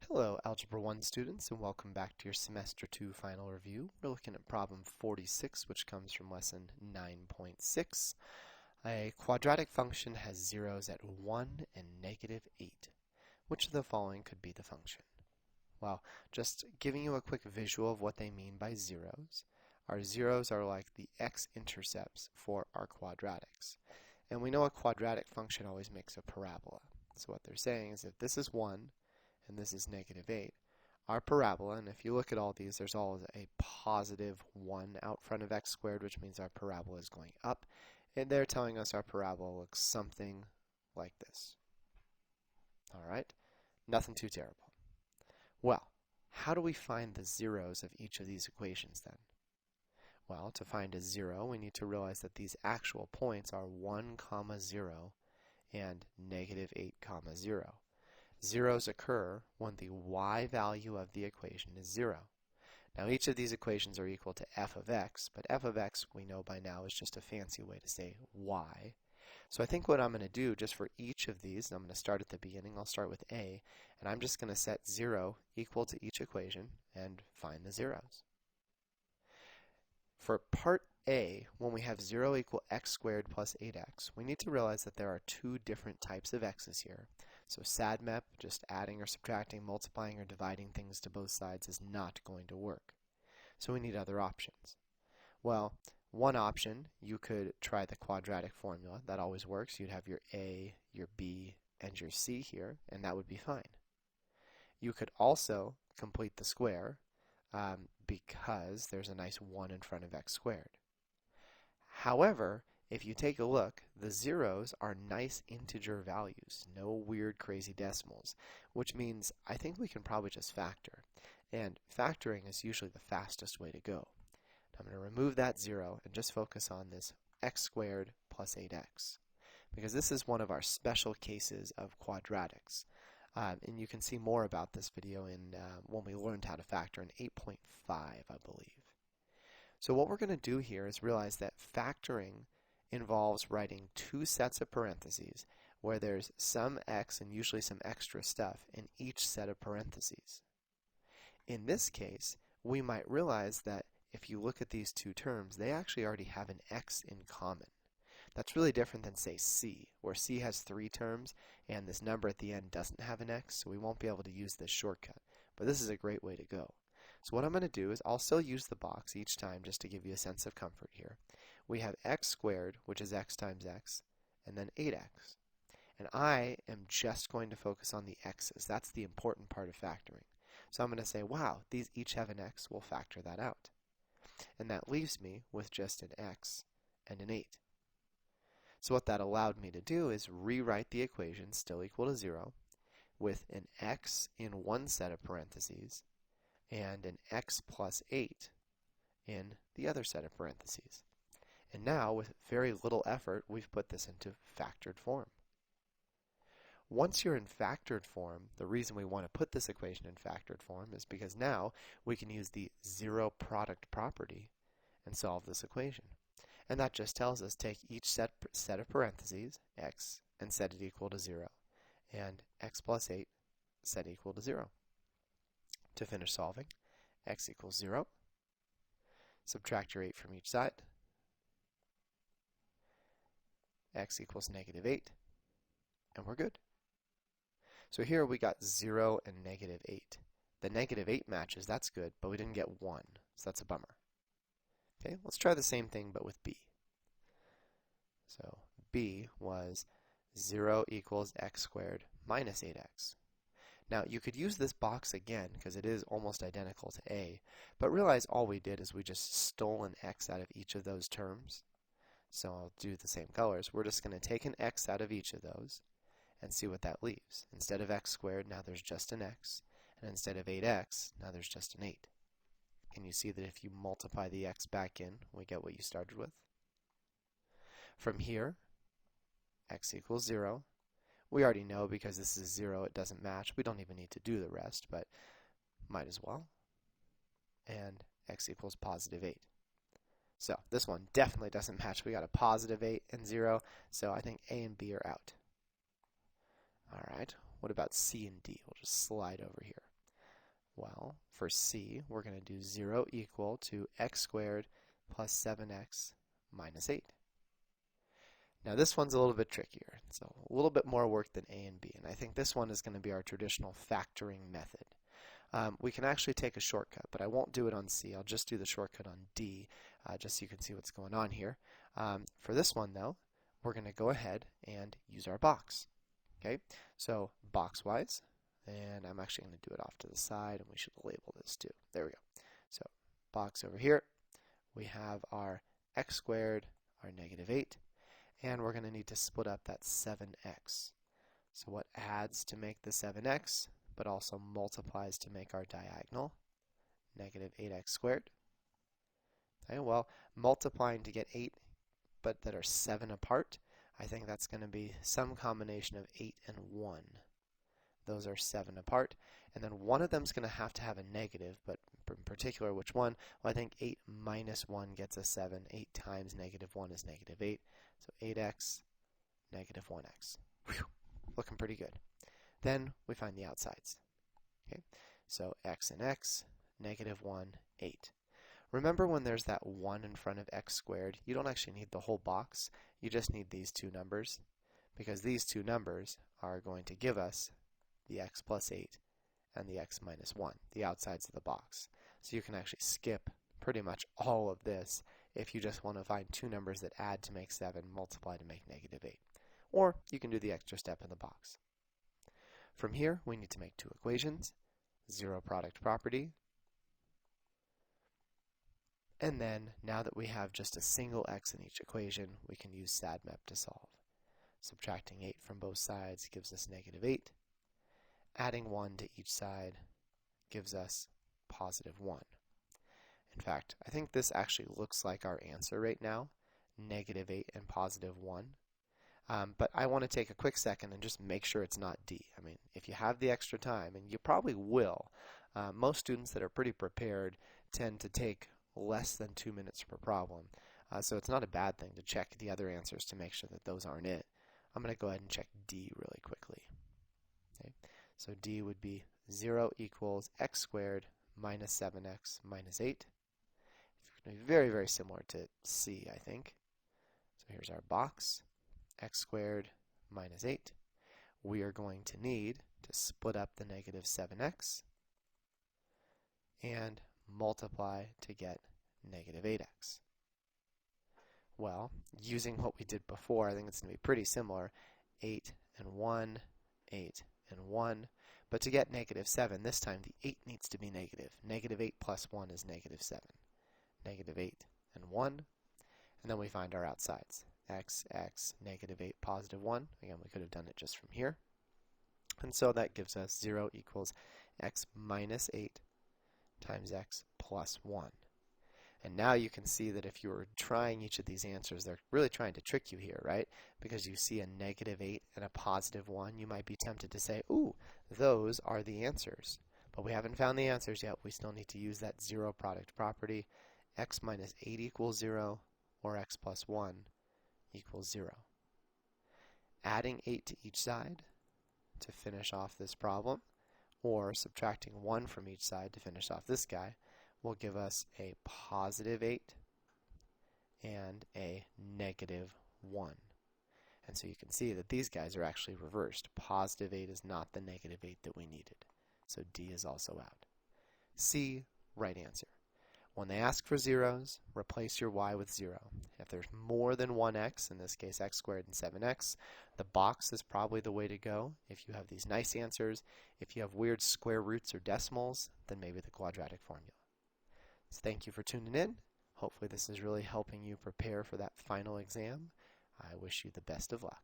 Hello, Algebra 1 students, and welcome back to your Semester 2 final review. We're looking at problem 46, which comes from lesson 9.6. A quadratic function has zeros at 1 and -8. Which of the following could be the function? Well, just giving you a quick visual of what they mean by zeros. Our zeros are like the x-intercepts for our quadratics. And we know a quadratic function always makes a parabola. So what they're saying is if this is 1, and this is -8. Our parabola, and if you look at all these, there's always a positive 1 out front of x squared, which means our parabola is going up. And they're telling us our parabola looks something like this. Alright, nothing too terrible. Well, how do we find the zeros of each of these equations then? Well, to find a zero, we need to realize that these actual points are 1, 0, and -8, 0. Zeros occur when the y value of the equation is 0. Now each of these equations are equal to f of x, but f of x we know by now is just a fancy way to say y. So I think what I'm going to do just for each of these, and I'm going to start at the beginning, I'll start with a, and I'm just going to set 0 equal to each equation and find the zeros. For part A, when we have 0 equal x squared plus 8x, we need to realize that there are two different types of x's here. So SADMEP, just adding or subtracting, multiplying or dividing things to both sides, is not going to work. So we need other options. Well, one option, you could try the quadratic formula. That always works. You'd have your A, your B, and your C here, and that would be fine. You could also complete the square because there's a nice 1 in front of x squared. However, if you take a look, the zeros are nice integer values, no weird crazy decimals, which means I think we can probably just factor. And factoring is usually the fastest way to go. I'm going to remove that 0 and just focus on this x squared plus 8x, because this is one of our special cases of quadratics. And you can see more about this video in when we learned how to factor in 8.5, I believe. So what we're going to do here is realize that factoring involves writing two sets of parentheses where there's some x and usually some extra stuff in each set of parentheses. In this case, we might realize that if you look at these two terms, they actually already have an x in common. That's really different than, say, C, where C has 3 terms and this number at the end doesn't have an x, so we won't be able to use this shortcut. But this is a great way to go. So what I'm going to do is I'll still use the box each time just to give you a sense of comfort here. We have x squared, which is x times x, and then 8x. And I am just going to focus on the x's. That's the important part of factoring. So I'm going to say, wow, these each have an x. We'll factor that out. And that leaves me with just an x and an 8. So what that allowed me to do is rewrite the equation still equal to 0 with an x in one set of parentheses and an x plus 8 in the other set of parentheses. And now, with very little effort, we've put this into factored form. Once you're in factored form, the reason we want to put this equation in factored form is because now we can use the zero product property and solve this equation. And that just tells us take each set of parentheses, x, and set it equal to 0. And x plus 8 set equal to 0. To finish solving, x equals 0. Subtract your 8 from each side. X equals -8. And we're good. So here we got 0 and -8. The -8 matches, that's good, but we didn't get 1, so that's a bummer. Okay, let's try the same thing but with b. So b was 0 equals x squared minus 8x. Now you could use this box again because it is almost identical to a, but realize all we did is we just stole an x out of each of those terms. So I'll do the same colors. We're just going to take an x out of each of those and see what that leaves. Instead of x squared, now there's just an x, and instead of 8x, now there's just an 8. Can you see that if you multiply the x back in, we get what you started with? From here, x equals 0. We already know because this is 0, it doesn't match. We don't even need to do the rest, but might as well. And x equals positive 8. So this one definitely doesn't match. We got a positive 8 and 0, so I think A and B are out. All right, what about C and D? We'll just slide over here. Well, for C, we're going to do 0 equal to x squared plus 7x minus 8. Now this one's a little bit trickier, so a little bit more work than A and B, and I think this one is going to be our traditional factoring method. We can actually take a shortcut, but I won't do it on C. I'll just do the shortcut on D, just so you can see what's going on here. For this one, though, we're going to go ahead and use our box. Okay, so box-wise, and I'm actually going to do it off to the side, and we should label this too. There we go. So box over here, we have our x squared, our negative 8, and we're going to need to split up that 7x. So what adds to make the 7x, but also multiplies to make our diagonal? Negative 8x squared. Okay, well, multiplying to get 8, but that are 7 apart, I think that's going to be some combination of 8 and 1. Those are 7 apart, and then one of them is going to have a negative, but in particular which one? Well, I think 8 minus 1 gets us 7. 8 times negative 1 is negative 8, so 8x, negative 1x. Whew, looking pretty good. Then we find the outsides. Okay, so x and x, negative 1, 8. Remember when there's that 1 in front of x squared, you don't actually need the whole box, you just need these two numbers, because these two numbers are going to give us the x plus 8 and the x minus 1, the outsides of the box. So you can actually skip pretty much all of this if you just want to find two numbers that add to make 7, multiply to make negative 8. Or you can do the extra step in the box. From here, we need to make two equations, zero product property, and then now that we have just a single x in each equation, we can use SADMAP to solve. Subtracting 8 from both sides gives us negative 8. Adding 1 to each side gives us positive 1. In fact, I think this actually looks like our answer right now, negative 8 and positive 1. But I want to take a quick second and just make sure it's not D. I mean, if you have the extra time, and you probably will, most students that are pretty prepared tend to take less than 2 minutes per problem. So it's not a bad thing to check the other answers to make sure that those aren't it. I'm going to go ahead and check D really quickly. Okay. So D would be 0 equals x squared minus 7x minus 8. It's going to be very, very similar to C, I think. So here's our box, x squared minus 8. We are going to need to split up the negative 7x and multiply to get negative 8x. Well, using what we did before, I think it's going to be pretty similar. 8 and 1, 8 and 1. But to get negative 7, this time the 8 needs to be negative. Negative 8 plus 1 is negative 7. Negative 8 and 1. And then we find our outsides. X, x, negative 8, positive 1. Again, we could have done it just from here. And so that gives us 0 equals x minus 8 times x plus 1. And now you can see that if you were trying each of these answers, they're really trying to trick you here, right? Because you see a negative 8 and a positive 1, you might be tempted to say, ooh, those are the answers. But we haven't found the answers yet. We still need to use that zero product property. X minus 8 equals 0, or x plus 1 equals 0. Adding 8 to each side to finish off this problem, or subtracting 1 from each side to finish off this guy, will give us a positive 8 and a negative 1. And so you can see that these guys are actually reversed. Positive 8 is not the negative 8 that we needed. So D is also out. C, right answer. When they ask for zeros, replace your y with 0. If there's more than one x, in this case x squared and 7x, the box is probably the way to go. If you have these nice answers, if you have weird square roots or decimals, then maybe the quadratic formula. So thank you for tuning in. Hopefully this is really helping you prepare for that final exam. I wish you the best of luck.